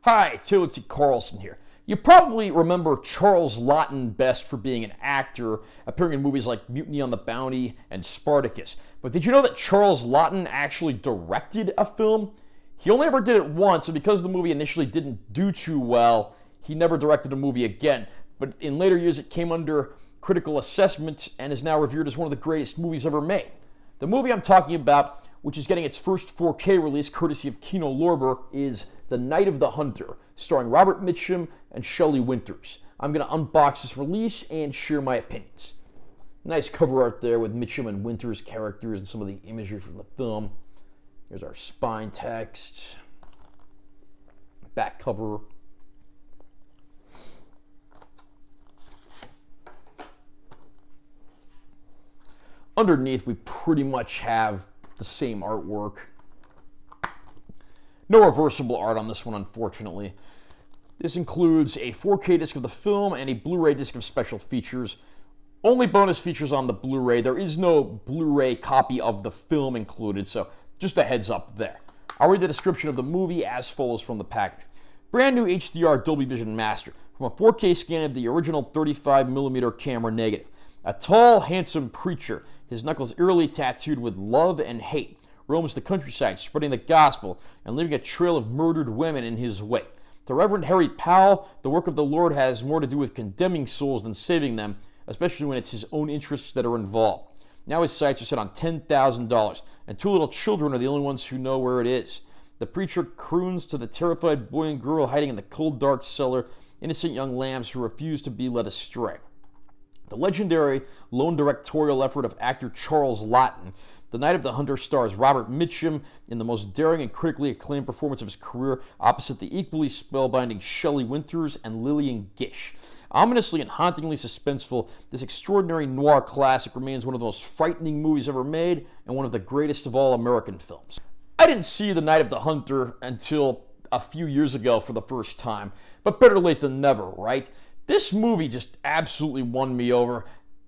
Hi, Taylor T. Carlson here. You probably remember Charles Laughton best for being an actor, appearing in movies like Mutiny on the Bounty and Spartacus. But did you know that Charles Laughton actually directed a film? He only ever did it once, and because the movie initially didn't do too well, he never directed a movie again. But in later years, it came under critical assessment and is now revered as one of the greatest movies ever made. The movie I'm talking about, which is getting its first 4K release courtesy of Kino Lorber, is The Night of the Hunter, starring Robert Mitchum and Shelley Winters. I'm going to unbox this release and share my opinions. Nice cover art there with Mitchum and Winters characters and some of the imagery from the film. Here's our spine text, back cover. Underneath, we pretty much have the same artwork. No reversible art on this one, unfortunately. This includes a 4K disc of the film and a Blu-ray disc of special features. Only bonus features on the Blu-ray. There is no Blu-ray copy of the film included, so just a heads up there. I'll read the description of the movie as follows from the package. Brand new HDR Dolby Vision Master from a 4K scan of the original 35mm camera negative. A tall, handsome preacher, his knuckles eerily tattooed with love and hate, roams the countryside, spreading the gospel and leaving a trail of murdered women in his wake. To Reverend Harry Powell, the work of the Lord has more to do with condemning souls than saving them, especially when it's his own interests that are involved. Now his sights are set on $10,000, and two little children are the only ones who know where it is. The preacher croons to the terrified boy and girl hiding in the cold, dark cellar, innocent young lambs who refuse to be led astray. The legendary lone directorial effort of actor Charles Laughton, The Night of the Hunter stars Robert Mitchum in the most daring and critically acclaimed performance of his career opposite the equally spellbinding Shelley Winters and Lillian Gish. Ominously and hauntingly suspenseful, this extraordinary noir classic remains one of the most frightening movies ever made and one of the greatest of all American films. I didn't see The Night of the Hunter until a few years ago for the first time, but better late than never, right? This movie just absolutely won me over.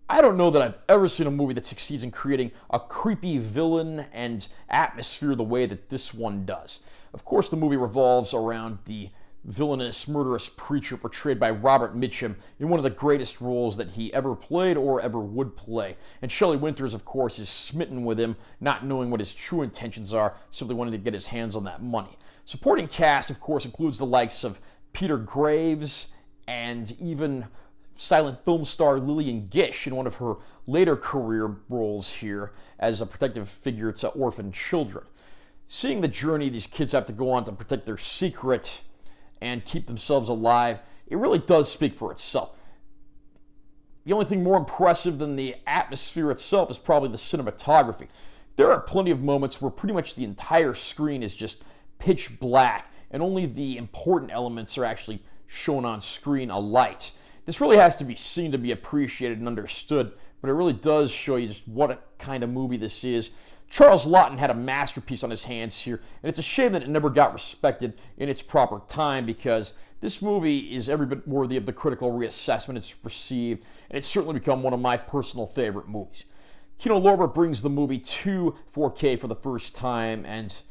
I don't know that I've ever seen a movie that succeeds in creating a creepy villain and atmosphere the way that this one does. Of course, the movie revolves around the villainous, murderous preacher portrayed by Robert Mitchum in one of the greatest roles that he ever played or ever would play. And Shelley Winters, of course, is smitten with him, not knowing what his true intentions are, simply wanting to get his hands on that money. Supporting cast, of course, includes the likes of Peter Graves and even silent film star Lillian Gish in one of her later career roles here as a protective figure to orphan children. Seeing the journey these kids have to go on to protect their secret and keep themselves alive, it really does speak for itself. The only thing more impressive than the atmosphere itself is probably the cinematography. There are plenty of moments where pretty much the entire screen is just pitch black and only the important elements are actually shown on screen alight. This really has to be seen to be appreciated and understood, but it really does show you just what a kind of movie this is. Charles Laughton had a masterpiece on his hands here, and it's a shame that it never got respected in its proper time because this movie is every bit worthy of the critical reassessment it's received, and it's certainly become one of my personal favorite movies. Kino Lorber brings the movie to 4K for the first time, and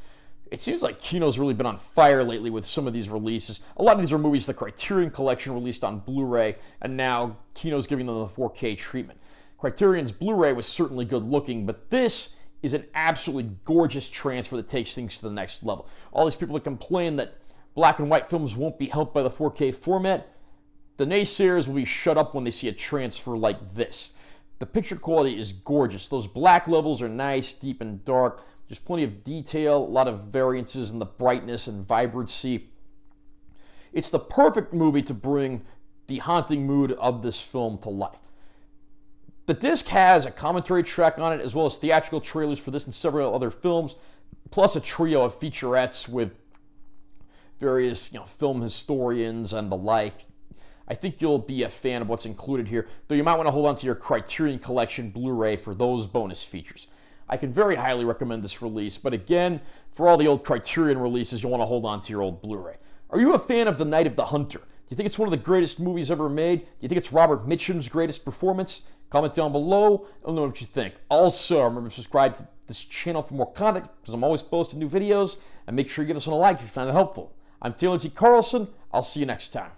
it seems like Kino's really been on fire lately with some of these releases. A lot of these are movies the Criterion Collection released on Blu-ray, and now Kino's giving them the 4K treatment. Criterion's Blu-ray was certainly good looking, but this is an absolutely gorgeous transfer that takes things to the next level. All these people that complain that black and white films won't be helped by the 4K format, the naysayers will be shut up when they see a transfer like this. The picture quality is gorgeous. Those black levels are nice, deep and dark. There's plenty of detail, a lot of variances in the brightness and vibrancy. It's the perfect movie to bring the haunting mood of this film to life. The disc has a commentary track on it, as well as theatrical trailers for this and several other films, plus a trio of featurettes with various film historians and the like. I think you'll be a fan of what's included here, though you might want to hold on to your Criterion Collection Blu-ray for those bonus features. I can very highly recommend this release, but again, for all the old Criterion releases, you'll want to hold on to your old Blu-ray. Are you a fan of The Night of the Hunter? Do you think it's one of the greatest movies ever made? Do you think it's Robert Mitchum's greatest performance? Comment down below. Let me know what you think. Also, remember to subscribe to this channel for more content because I'm always posting new videos. And make sure you give us a like if you found it helpful. I'm Taylor T. Carlson. I'll see you next time.